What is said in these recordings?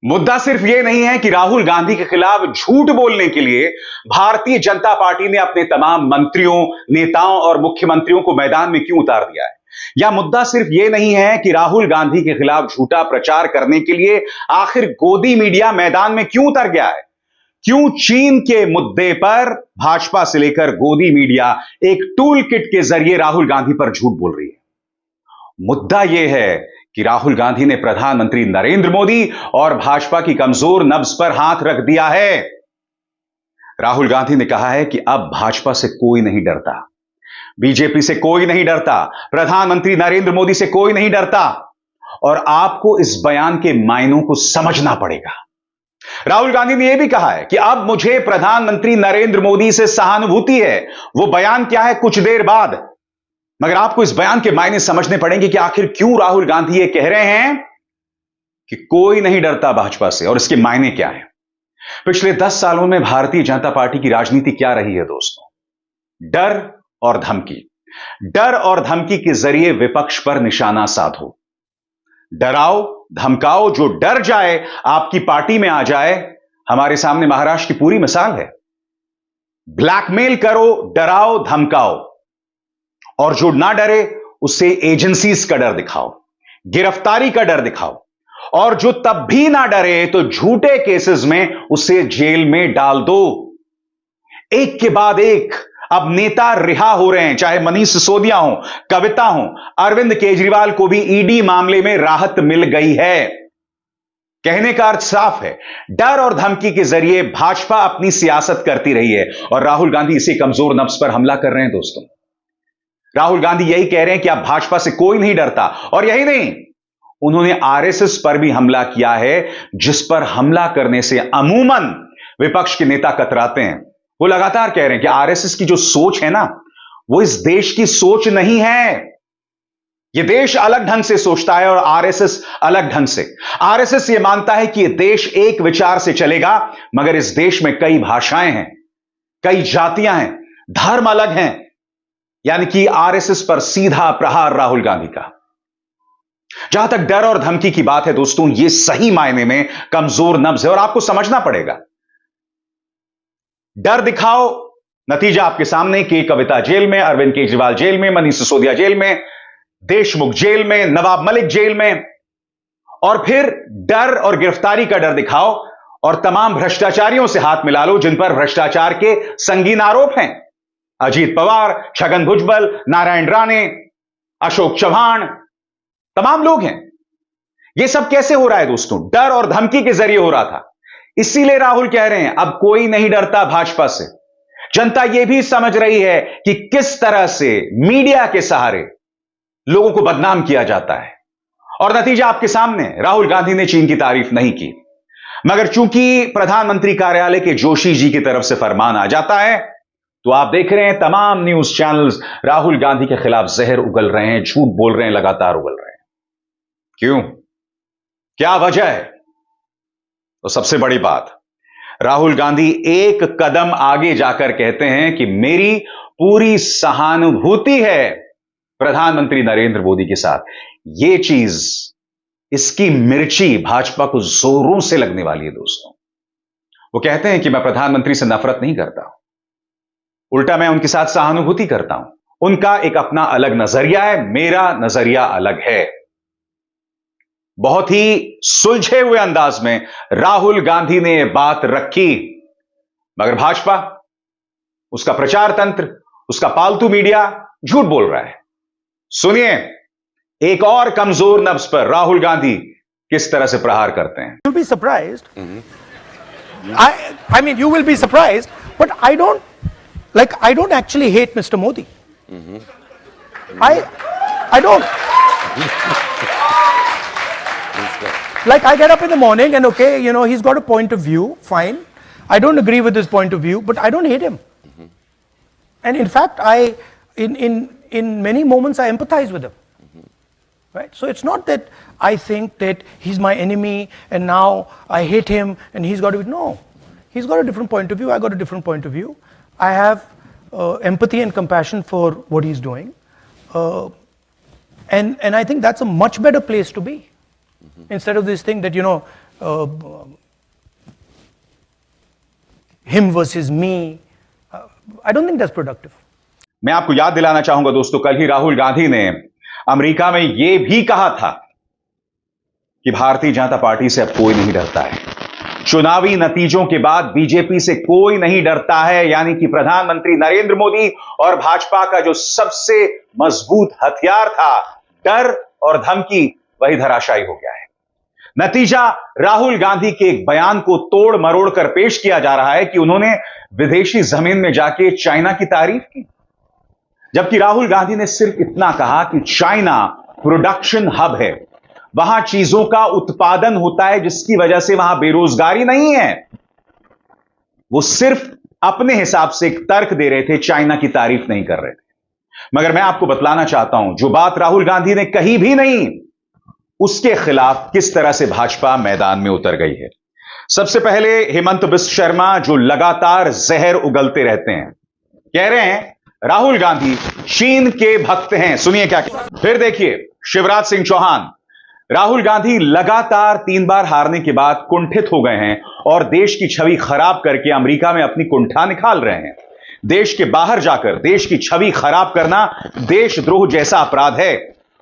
मुद्दा सिर्फ यह नहीं है कि राहुल गांधी के खिलाफ झूठ बोलने के लिए भारतीय जनता पार्टी ने अपने तमाम मंत्रियों, नेताओं और मुख्यमंत्रियों को मैदान में क्यों उतार दिया है। या मुद्दा सिर्फ यह नहीं है कि राहुल गांधी के खिलाफ झूठा प्रचार करने के लिए आखिर गोदी मीडिया मैदान में क्यों उतर गया है। क्यों चीन के मुद्दे पर भाजपा से लेकर गोदी मीडिया एक टूल किट के जरिए राहुल गांधी पर झूठ बोल रही है। मुद्दा यह है कि राहुल गांधी ने प्रधानमंत्री नरेंद्र मोदी और भाजपा की कमजोर नब्ज पर हाथ रख दिया है। राहुल गांधी ने कहा है कि अब भाजपा से कोई नहीं डरता, बीजेपी से कोई नहीं डरता, प्रधानमंत्री नरेंद्र मोदी से कोई नहीं डरता और आपको इस बयान के मायनों को समझना पड़ेगा। राहुल गांधी ने यह भी कहा है कि अब मुझे प्रधानमंत्री नरेंद्र मोदी से सहानुभूति है। वो बयान क्या है कुछ देर बाद, मगर आपको इस बयान के मायने समझने पड़ेंगे कि आखिर क्यों राहुल गांधी ये कह रहे हैं कि कोई नहीं डरता भाजपा से, और इसके मायने क्या है। पिछले 10 सालों में भारतीय जनता पार्टी की राजनीति क्या रही है दोस्तों? डर और धमकी। डर और धमकी के जरिए विपक्ष पर निशाना साधो, डराओ धमकाओ, जो डर जाए आपकी पार्टी में आ जाए। हमारे सामने महाराष्ट्र की पूरी मिसाल है। ब्लैकमेल करो, डराओ धमकाओ, और जो ना डरे उसे एजेंसीज का डर दिखाओ, गिरफ्तारी का डर दिखाओ, और जो तब भी ना डरे तो झूठे केसेस में उसे जेल में डाल दो। एक के बाद एक अब नेता रिहा हो रहे हैं, चाहे मनीष सिसोदिया हो, कविता हो, अरविंद केजरीवाल को भी ईडी मामले में राहत मिल गई है। कहने का अर्थ साफ है, डर और धमकी के जरिए भाजपा अपनी सियासत करती रही है और राहुल गांधी इसी कमजोर नब्ज पर हमला कर रहे हैं दोस्तों। राहुल गांधी यही कह रहे हैं कि अब भाजपा से कोई नहीं डरता, और यही नहीं, उन्होंने आरएसएस पर भी हमला किया है, जिस पर हमला करने से अमूमन विपक्ष के नेता कतराते हैं। वो लगातार कह रहे हैं कि आरएसएस की जो सोच है ना, वो इस देश की सोच नहीं है। यह देश अलग ढंग से सोचता है और आरएसएस अलग ढंग से। आरएसएस यह मानता है कि यह देश एक विचार से चलेगा, मगर इस देश में कई भाषाएं हैं, कई जातियां हैं, धर्म अलग हैं। यानी कि आरएसएस पर सीधा प्रहार राहुल गांधी का। जहां तक डर और धमकी की बात है दोस्तों, यह सही मायने में कमजोर नब्ज है और आपको समझना पड़ेगा। डर दिखाओ, नतीजा आपके सामने कि कविता जेल में, अरविंद केजरीवाल जेल में, मनीष सिसोदिया जेल में, देशमुख जेल में, नवाब मलिक जेल में। और फिर डर और गिरफ्तारी का डर दिखाओ और तमाम भ्रष्टाचारियों से हाथ मिला लो जिन पर भ्रष्टाचार के संगीन आरोप हैं। अजीत पवार, छगन भुजबल, नारायण राणे, अशोक चौहान, तमाम लोग हैं। यह सब कैसे हो रहा है दोस्तों? डर और धमकी के जरिए हो रहा था। इसीलिए राहुल कह रहे हैं अब कोई नहीं डरता भाजपा से। जनता यह भी समझ रही है कि किस तरह से मीडिया के सहारे लोगों को बदनाम किया जाता है, और नतीजा आपके सामने। राहुल गांधी ने चीन की तारीफ नहीं की, मगर चूंकि प्रधानमंत्री कार्यालय के जोशी जी की तरफ से फरमान आ जाता है, तो आप देख रहे हैं तमाम न्यूज चैनल्स राहुल गांधी के खिलाफ जहर उगल रहे हैं, झूठ बोल रहे हैं, लगातार उगल रहे हैं। क्यों? क्या वजह है? तो सबसे बड़ी बात, राहुल गांधी एक कदम आगे जाकर कहते हैं कि मेरी पूरी सहानुभूति है प्रधानमंत्री नरेंद्र मोदी के साथ। यह चीज, इसकी मिर्ची भाजपा को जोरों से लगने वाली है दोस्तों। वो कहते हैं कि मैं प्रधानमंत्री से नफरत नहीं करता, उल्टा मैं उनके साथ सहानुभूति करता हूं। उनका एक अपना अलग नजरिया है, मेरा नजरिया अलग है। बहुत ही सुलझे हुए अंदाज में राहुल गांधी ने यह बात रखी, मगर भाजपा, उसका प्रचार तंत्र, उसका पालतू मीडिया झूठ बोल रहा है। सुनिए एक और कमजोर नब्ज पर राहुल गांधी किस तरह से प्रहार करते हैं। You'll be surprised. I mean, you will be surprised, but I don't actually hate Mr. Modi. I don't. Like, I get up in the morning and okay, you know, he's got a point of view, fine. I don't agree with his point of view, but I don't hate him. And in fact, in many moments, I empathize with him. Right? So it's not that I think that he's my enemy and now I hate him and he's got to be, no. He's got a different point of view, I got a different point of view. I have empathy and compassion for what he's doing. And I think that's a much better place to be. Instead of this thing that, you know, him versus me. I don't think that's productive. मैं आपको याद दिलाना चाहूंगा दोस्तों, कल ही राहुल गांधी ने America में यह भी कहा था कि भारतीय जनता पार्टी से अब कोई नहीं डरता है। चुनावी नतीजों के बाद बीजेपी से कोई नहीं डरता है, यानी कि प्रधानमंत्री नरेंद्र मोदी और भाजपा का जो सबसे मजबूत हथियार था, डर और धमकी, वही धराशायी हो गया है। नतीजा, राहुल गांधी के एक बयान को तोड़ मरोड़ कर पेश किया जा रहा है कि उन्होंने विदेशी जमीन में जाके चाइना की तारीफ की, जबकि राहुल गांधी ने सिर्फ इतना कहा कि चाइना प्रोडक्शन हब है, वहां चीजों का उत्पादन होता है जिसकी वजह से वहां बेरोजगारी नहीं है। वो सिर्फ अपने हिसाब से एक तर्क दे रहे थे, चाइना की तारीफ नहीं कर रहे थे। मगर मैं आपको बतलाना चाहता हूं, जो बात राहुल गांधी ने कही भी नहीं, उसके खिलाफ किस तरह से भाजपा मैदान में उतर गई है। सबसे पहले हेमंत बिश्व शर्मा, जो लगातार जहर उगलते रहते हैं, कह रहे हैं राहुल गांधी चीन के भक्त हैं। सुनिए क्या। फिर देखिए शिवराज सिंह चौहान, राहुल गांधी लगातार 3 बार हारने के बाद कुंठित हो गए हैं और देश की छवि खराब करके अमेरिका में अपनी कुंठा निकाल रहे हैं। देश के बाहर जाकर देश की छवि खराब करना देशद्रोह जैसा अपराध है,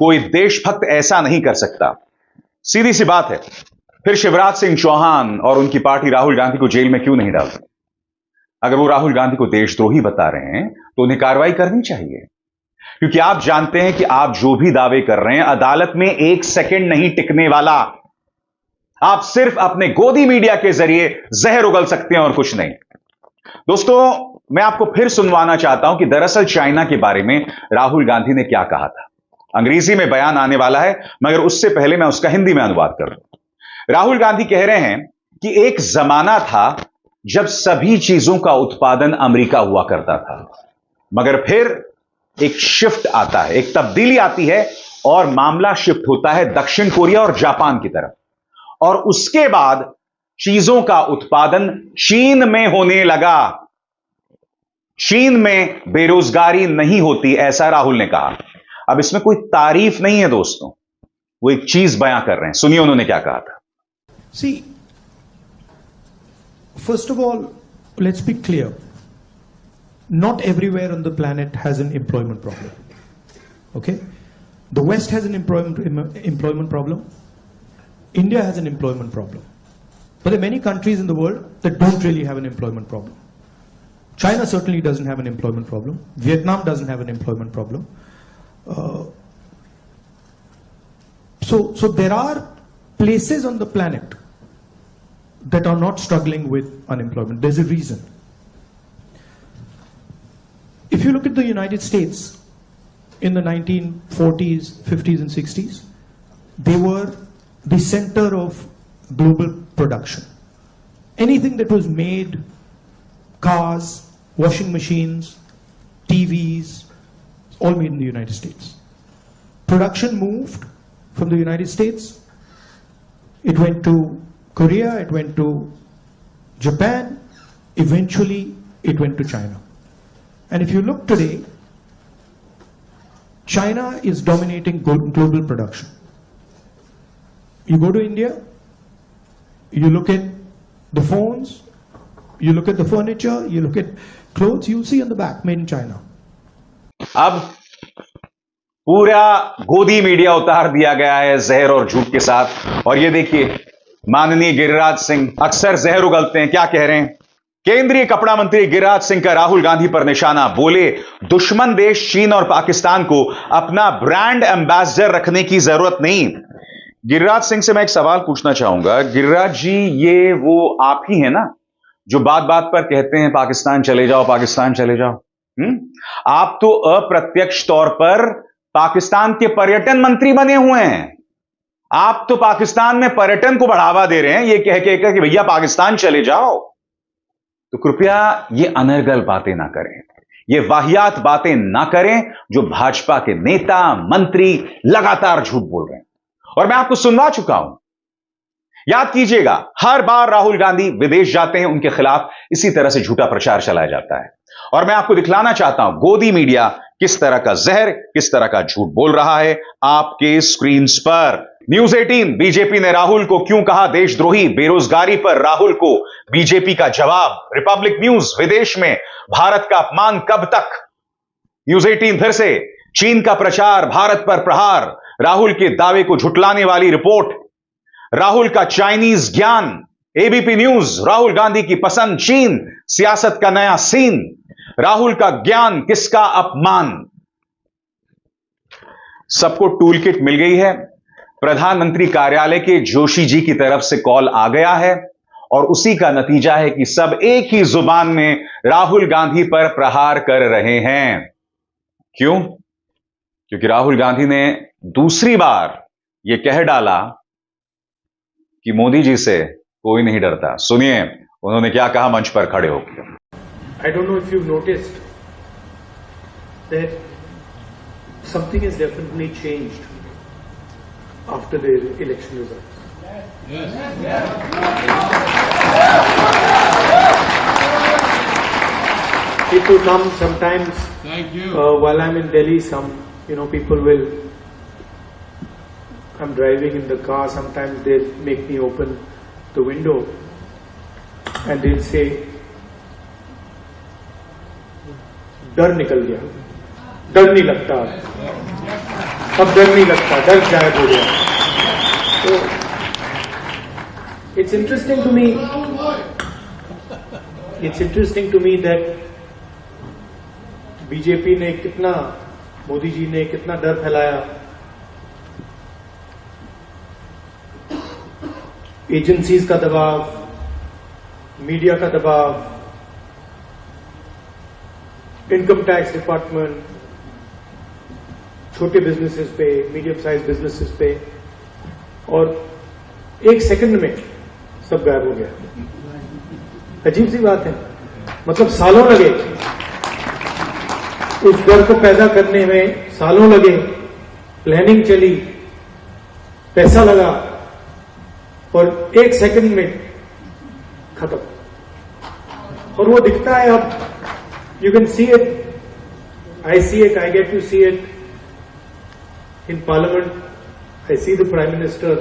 कोई देशभक्त ऐसा नहीं कर सकता, सीधी सी बात है। फिर शिवराज सिंह चौहान और उनकी पार्टी राहुल गांधी को जेल में क्यों नहीं डालती? अगर वो राहुल गांधी को देशद्रोही बता रहे हैं तो उन्हें कार्रवाई करनी चाहिए, क्योंकि आप जानते हैं कि आप जो भी दावे कर रहे हैं अदालत में 1 सेकंड नहीं टिकने वाला। आप सिर्फ अपने गोदी मीडिया के जरिए जहर उगल सकते हैं और कुछ नहीं। दोस्तों, मैं आपको फिर सुनवाना चाहता हूं कि दरअसल चाइना के बारे में राहुल गांधी ने क्या कहा था। अंग्रेजी में बयान आने वाला है, मगर उससे पहले मैं उसका हिंदी में अनुवाद कर दूं। राहुल गांधी कह रहे हैं कि एक जमाना था जब सभी चीजों का उत्पादन अमेरिका हुआ करता था, मगर फिर एक शिफ्ट आता है, एक तब्दीली आती है और मामला शिफ्ट होता है दक्षिण कोरिया और जापान की तरफ, और उसके बाद चीजों का उत्पादन चीन में होने लगा। चीन में बेरोजगारी नहीं होती, ऐसा राहुल ने कहा। अब इसमें कोई तारीफ नहीं है दोस्तों, वो एक चीज बयां कर रहे हैं। सुनिए उन्होंने क्या कहा था। See, first of all, let's be clear. Not everywhere on the planet has an employment problem. Okay? The West has an employment problem. India has an employment problem. But there are many countries in the world that don't really have an employment problem. China certainly doesn't have an employment problem. Vietnam doesn't have an employment problem. So there are places on the planet that are not struggling with unemployment. There's a reason. If you look at the United States in the 1940s, 50s and 60s, they were the center of global production. Anything that was made, cars, washing machines, TVs, all made in the United States. Production moved from the United States. It went to Korea, it went to Japan, eventually it went to China. And if you look today, China is dominating global production. You go to India, you look at the phones, you look at the furniture, you look at clothes, you'll see on the back, made in China. अब पूरा गोदी media उतार दिया गया है जहर और झूठ के साथ। और ये देखिए, माननीय गिरिराज सिंह अक्सर जहर उगलते हैं, क्या कह रहे हैं। केंद्रीय कपड़ा मंत्री गिरिराज सिंह का राहुल गांधी पर निशाना, बोले दुश्मन देश चीन और पाकिस्तान को अपना ब्रांड एम्बेसडर रखने की जरूरत नहीं। गिरिराज सिंह से मैं एक सवाल पूछना चाहूंगा। गिरिराज जी, ये वो आप ही हैं ना जो बात बात पर कहते हैं पाकिस्तान चले जाओ, पाकिस्तान चले जाओ? आप तो अप्रत्यक्ष तौर पर पाकिस्तान के पर्यटन मंत्री बने हुए हैं। आप तो पाकिस्तान में पर्यटन को बढ़ावा दे रहे हैं ये कह के कि भैया पाकिस्तान चले जाओ। तो कृपया ये अनर्गल बातें ना करें, ये वाहियात बातें ना करें जो भाजपा के नेता मंत्री लगातार झूठ बोल रहे हैं, और मैं आपको सुनवा चुका हूं। याद कीजिएगा, हर बार राहुल गांधी विदेश जाते हैं उनके खिलाफ इसी तरह से झूठा प्रचार चलाया जाता है। और मैं आपको दिखलाना चाहता हूं गोदी मीडिया किस तरह का जहर, किस तरह का झूठ बोल रहा है आपके स्क्रीन पर। न्यूज 18 बीजेपी ने राहुल को क्यों कहा देशद्रोही, बेरोजगारी पर राहुल को बीजेपी का जवाब। रिपब्लिक न्यूज विदेश में भारत का अपमान कब तक। न्यूज 18 फिर से चीन का प्रचार, भारत पर प्रहार, राहुल के दावे को झुटलाने वाली रिपोर्ट। राहुल का चाइनीज ज्ञान। एबीपी न्यूज राहुल गांधी की पसंद चीन, सियासत का नया सीन। राहुल का ज्ञान किसका अपमान। सबको टूल किट मिल गई है। प्रधानमंत्री कार्यालय के जोशी जी की तरफ से कॉल आ गया है और उसी का नतीजा है कि सब एक ही जुबान में राहुल गांधी पर प्रहार कर रहे हैं। क्यों? क्योंकि राहुल गांधी ने दूसरी बार यह कह डाला कि मोदी जी से कोई नहीं डरता। सुनिए उन्होंने क्या कहा मंच पर खड़े होकर। I don't know if you've noticed that something has definitely changed after the election results. People come sometimes. Thank you. While I'm in Delhi, some people will. I'm driving in the car. Sometimes they make me open the window, and they'll say, "डर निकल गया, डर नहीं लगता, अब डर नहीं लगता, डर गायब हो गया." So it's interesting to me. It's interesting to me that BJP ने कितना, मोदी जी ने कितना डर फैलाया, एजेंसीज का दबाव, मीडिया का दबाव, इनकम टैक्स डिपार्टमेंट, छोटे बिजनेसेस पे, मीडियम साइज बिजनेसेस पे, और एक सेकंड में सब गायब हो गया। अजीब सी बात है, मतलब सालों लगे उस डर को पैदा करने में, सालों लगे, प्लानिंग चली, पैसा लगा, और एक सेकंड में खत्म। और वो दिखता है अब, you can see it, I see it, I get to see it in Parliament. I see the Prime Minister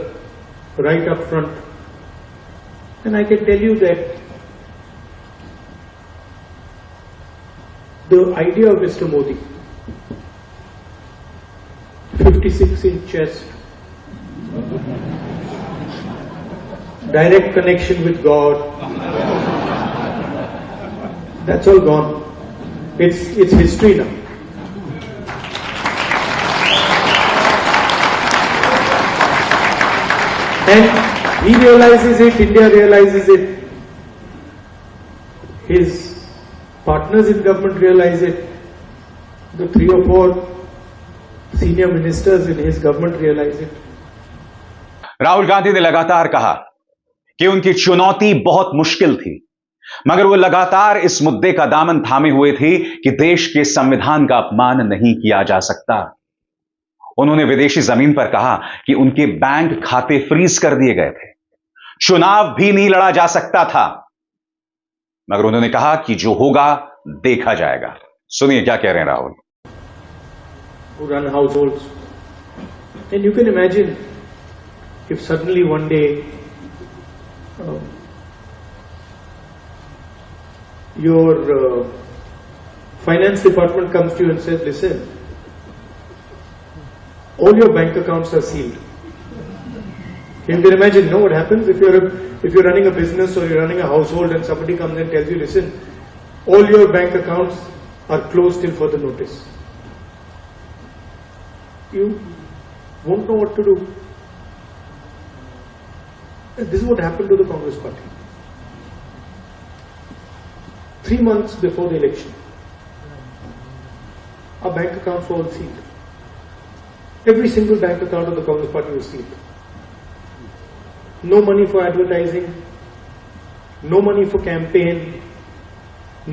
right up front, and I can tell you that the idea of Mr. Modi, 56-inch chest, direct connection with God, that's all gone. It's history now. And he realizes it, India realizes it, his partners in government realize it, the 3 or 4 senior ministers in his government realize it. Rahul Gandhi ने लगातार कहा कि उनकी चुनौती बहुत मुश्किल थी, मगर वो लगातार इस मुद्दे का दामन थामे हुए थे कि देश के संविधान का अपमान नहीं किया जा सकता। उन्होंने विदेशी जमीन पर कहा कि उनके बैंक खाते फ्रीज कर दिए गए थे, चुनाव भी नहीं लड़ा जा सकता था, मगर उन्होंने कहा कि जो होगा देखा जाएगा। सुनिए क्या कह रहे हैं Rahul. Who run households, and you can imagine if suddenly one day your finance department comes to you and says, "Listen, all your bank accounts are sealed." You can imagine, what happens if you're running a business or you're running a household and somebody comes and tells you, "Listen, all your bank accounts are closed till further notice." You won't know what to do. And this is what happened to the Congress party. 3 months before the election, our bank accounts were all sealed. Every single bank account of the Congress party was sealed. No money for advertising, no money for campaign,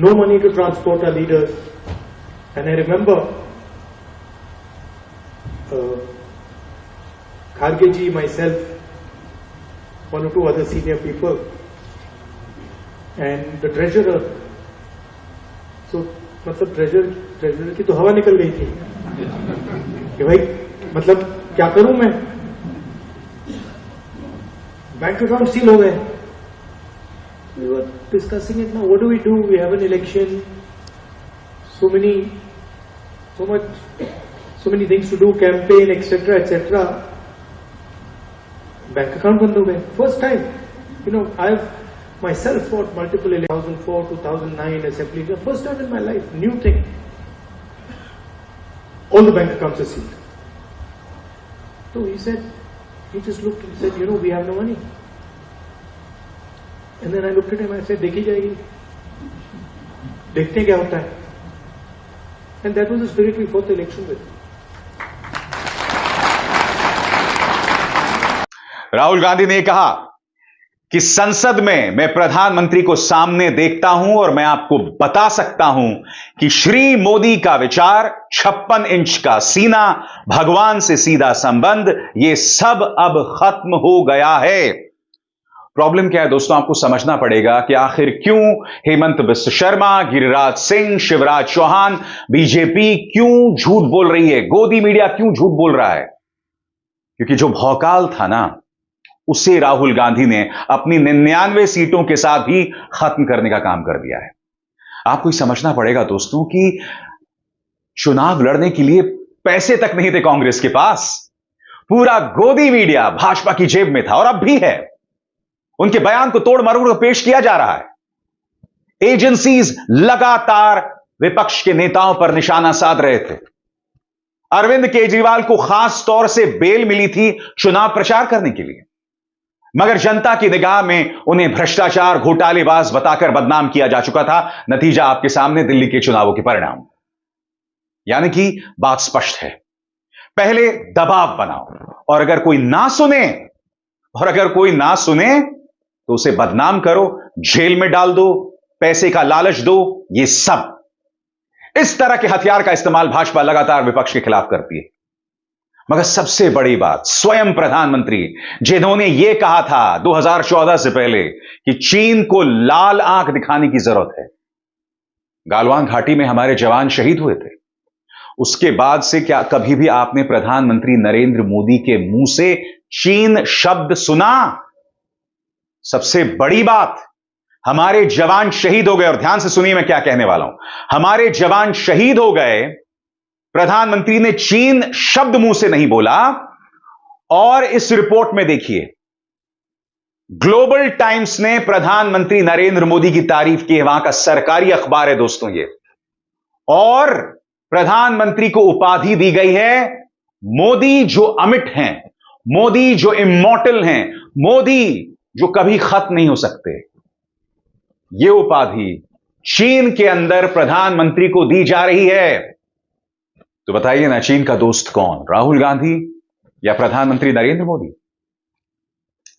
no money to transport our leaders. And I remember Kharge ji, myself, 1 or 2 other senior people, and the treasurer. So, मतलब treasurer की तो हवा निकल गई थी कि भाई मतलब क्या करूं मैं, बैंक अकाउंट सील हो गए. We were discussing it now. What do we do? We have an election. So many things to do, campaign, etc., etc. Bank account बंद हो गए. First time, I've myself fought multiple elections, 2004, 2009 assembly. The first time in my life, new thing. All the bank accounts are sealed. So he just looked and said, we have no money. And then I looked at him and I said, देखी जाएगी, देखते क्या होता है. And that was the spirit we fought the election with. Rahul Gandhi ने कहा कि संसद में मैं प्रधानमंत्री को सामने देखता हूं और मैं आपको बता सकता हूं कि श्री मोदी का विचार, 56 इंच का सीना, भगवान से सीधा संबंध, यह सब अब खत्म हो गया है. प्रॉब्लम क्या है दोस्तों, आपको समझना पड़ेगा कि आखिर क्यों हेमंत बिस्व शर्मा, गिरिराज सिंह, शिवराज चौहान, बीजेपी क्यों झूठ बोल रही है, गोदी मीडिया क्यों झूठ बोल रहा है. क्योंकि जो भौकाल था ना, उसे राहुल गांधी ने अपनी 99 सीटों के साथ ही खत्म करने का काम कर दिया है. आपको समझना पड़ेगा दोस्तों कि चुनाव लड़ने के लिए पैसे तक नहीं थे कांग्रेस के पास. पूरा गोदी मीडिया भाजपा की जेब में था और अब भी है. उनके बयान को तोड़ मरोड़ पेश किया जा रहा है. एजेंसीज लगातार विपक्ष के नेताओं पर निशाना साध रहे थे. अरविंद केजरीवाल को खास तौर से बेल मिली थी चुनाव प्रचार करने के लिए, मगर जनता की निगाह में उन्हें भ्रष्टाचार, घोटालेबाज बताकर बदनाम किया जा चुका था. नतीजा आपके सामने, दिल्ली के चुनावों के परिणाम. यानी कि बात स्पष्ट है, पहले दबाव बनाओ और अगर कोई ना सुने तो उसे बदनाम करो, जेल में डाल दो, पैसे का लालच दो. ये सब, इस तरह के हथियार का इस्तेमाल भाजपा लगातार विपक्ष के खिलाफ करती है. मगर सबसे बड़ी बात, स्वयं प्रधानमंत्री जिन्होंने यह कहा था 2014 से पहले कि चीन को लाल आंख दिखाने की जरूरत है. गालवान घाटी में हमारे जवान शहीद हुए थे. उसके बाद से क्या कभी भी आपने प्रधानमंत्री नरेंद्र मोदी के मुंह से चीन शब्द सुना? सबसे बड़ी बात, हमारे जवान शहीद हो गए. और ध्यान से सुनिए मैं क्या कहने वाला हूं. हमारे जवान शहीद हो गए, प्रधानमंत्री ने चीन शब्द मुंह से नहीं बोला. और इस रिपोर्ट में देखिए, ग्लोबल टाइम्स ने प्रधानमंत्री नरेंद्र मोदी की तारीफ की है. वहां का सरकारी अखबार है दोस्तों ये. और प्रधानमंत्री को उपाधि दी गई है मोदी जो अमिट हैं, मोदी जो इमॉर्टल हैं, मोदी जो कभी खत्म नहीं हो सकते. यह उपाधि चीन के अंदर प्रधानमंत्री को दी जा रही है. तो बताइए ना, चीन का दोस्त कौन, राहुल गांधी या प्रधानमंत्री नरेंद्र मोदी?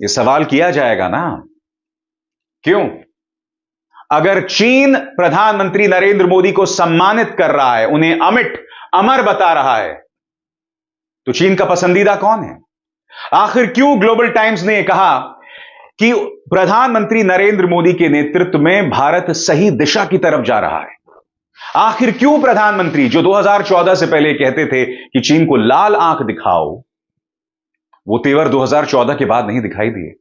यह सवाल किया जाएगा ना. क्यों? अगर चीन प्रधानमंत्री नरेंद्र मोदी को सम्मानित कर रहा है, उन्हें अमिट, अमर बता रहा है, तो चीन का पसंदीदा कौन है? आखिर क्यों ग्लोबल टाइम्स ने कहा कि प्रधानमंत्री नरेंद्र मोदी के नेतृत्व में भारत सही दिशा की तरफ जा रहा है? आखिर क्यों प्रधानमंत्री जो 2014 से पहले कहते थे कि चीन को लाल आंख दिखाओ, वो तेवर 2014 के बाद नहीं दिखाई दिए?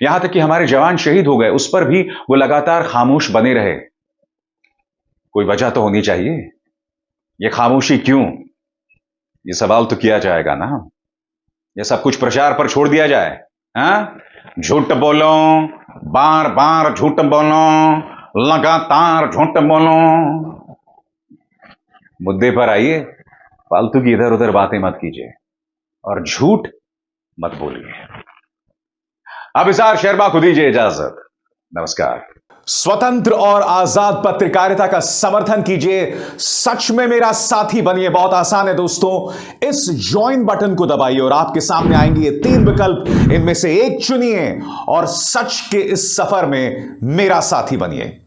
यहां तक कि हमारे जवान शहीद हो गए, उस पर भी वो लगातार खामोश बने रहे. कोई वजह तो होनी चाहिए. ये खामोशी क्यों? ये सवाल तो किया जाएगा ना. ये सब कुछ प्रचार पर छोड़ दिया जाए? झूठ बोलो, बार बार झूठ बोलो, लगातार झूठ बोलो. मुद्दे पर आइए, फालतू की इधर उधर बातें मत कीजिए और झूठ मत बोलिए. अभिसार शर्मा को दीजिए इजाजत. नमस्कार. स्वतंत्र और आजाद पत्रकारिता का समर्थन कीजिए, सच में मेरा साथी बनिए. बहुत आसान है दोस्तों, इस ज्वाइन बटन को दबाइए और आपके सामने आएंगे ये 3 विकल्प. इनमें से एक चुनिए और सच के इस सफर में मेरा साथी बनिए.